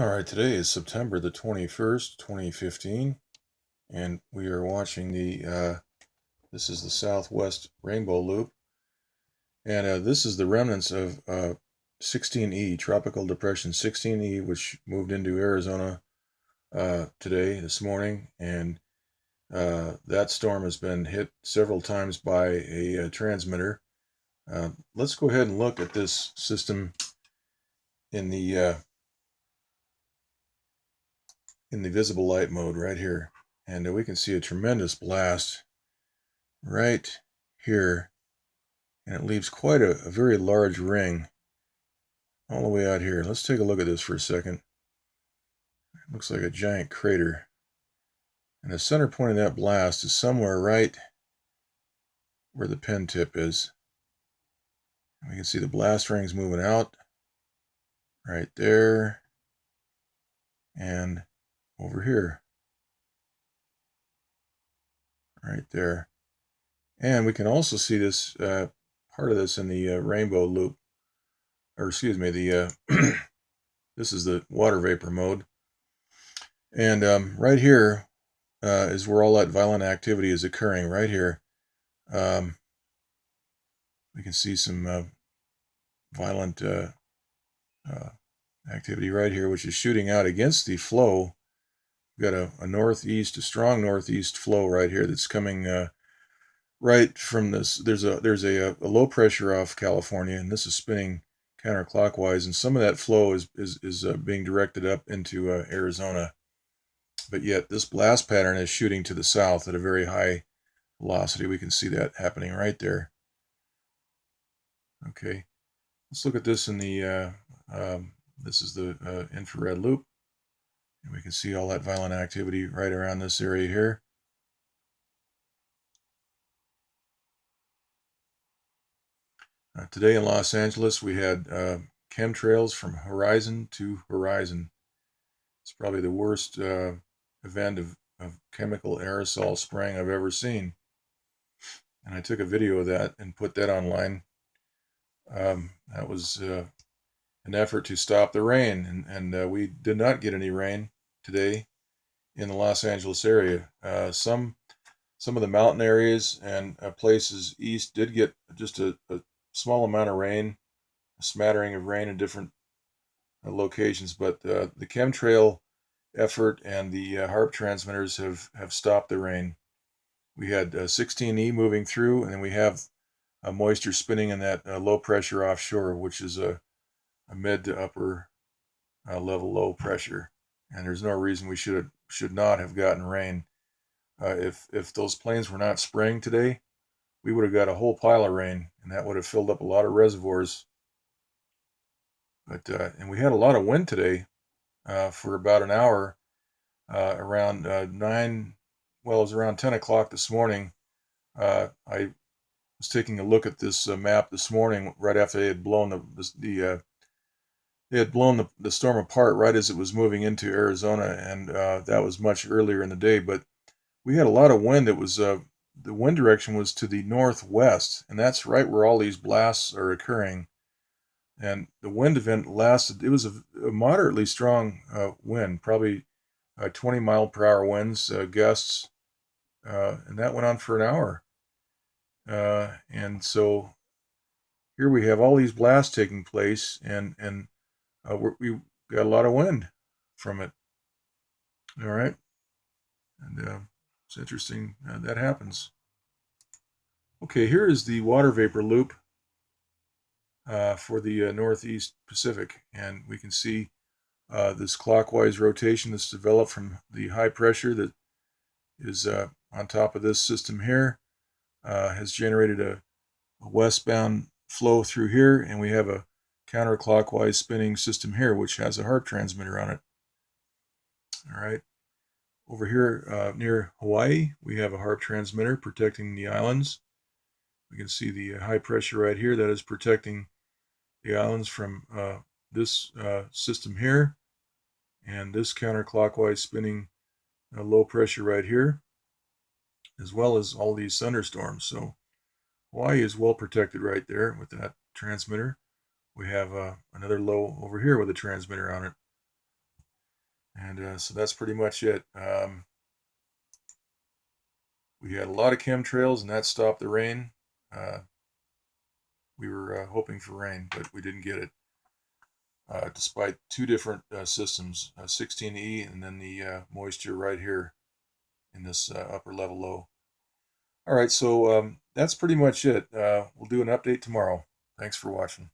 All right, today is September the 21st, 2015, and we are watching this is the southwest rainbow loop, and this is the remnants of 16E, Tropical Depression 16E, which moved into Arizona this morning, and that storm has been hit several times by a transmitter. Let's go ahead and look at this system in the visible light mode right here, and we can see a tremendous blast right here, and it leaves quite a very large ring all the way out here. Let's take a look at this for a second. It looks like a giant crater, and the center point of that blast is somewhere right where the pen tip is. We can see the blast rings moving out right there and over here right there, and we can also see this part of this in the rainbow loop, or excuse me, the this is the water vapor mode. And right here is where all that violent activity is occurring, right here. We can see some violent activity right here, which is shooting out against the flow. We've got a strong northeast flow right here that's coming right from this. There's a low pressure off California, and this is spinning counterclockwise, and some of that flow is being directed up into Arizona. But yet this blast pattern is shooting to the south at a very high velocity. We can see that happening right there. Okay, let's look at this in the, this is the infrared loop. And we can see all that violent activity right around this area here. Today in Los Angeles, we had chemtrails from horizon to horizon. It's probably the worst event of chemical aerosol spraying I've ever seen. And I took a video of that and put that online. That was an effort to stop the rain, and we did not get any rain today in the Los Angeles area. Some of the mountain areas and places east did get just a small amount of rain, a smattering of rain in different locations, but the chemtrail effort and the HARP transmitters have stopped the rain. We had 16E moving through, and then we have moisture spinning in that low pressure offshore, which is a mid to upper level low pressure, and there's no reason we should not have gotten rain. If those planes were not spraying today, we would have got a whole pile of rain, and that would have filled up a lot of reservoirs. But and we had a lot of wind today for about an hour, around 9. Well, it was around 10 o'clock this morning. I was taking a look at this map this morning right after they had blown the storm apart right as it was moving into Arizona, and that was much earlier in the day. But we had a lot of wind. It was the wind direction was to the northwest, and that's right where all these blasts are occurring. And the wind event lasted. It was a moderately strong wind, probably 20 mile per hour winds, gusts, and that went on for an hour. And so here we have all these blasts taking place, and we got a lot of wind from it. All right, and it's interesting that happens. Okay, here is the water vapor loop for the Northeast Pacific, and we can see this clockwise rotation that's developed from the high pressure that is on top of this system here, has generated a westbound flow through here, and we have a counterclockwise spinning system here, which has a HARP transmitter on it. All right. Over here near Hawaii, we have a HARP transmitter protecting the islands. We can see the high pressure right here that is protecting the islands from this system here, and this counterclockwise spinning low pressure right here, as well as all these thunderstorms. So Hawaii is well protected right there with that transmitter. We have another low over here with a transmitter on it. And so that's pretty much it. We had a lot of chemtrails, and that stopped the rain. We were hoping for rain, but we didn't get it, despite two different systems, 16E and then the moisture right here in this upper level low. All right, so that's pretty much it. We'll do an update tomorrow. Thanks for watching.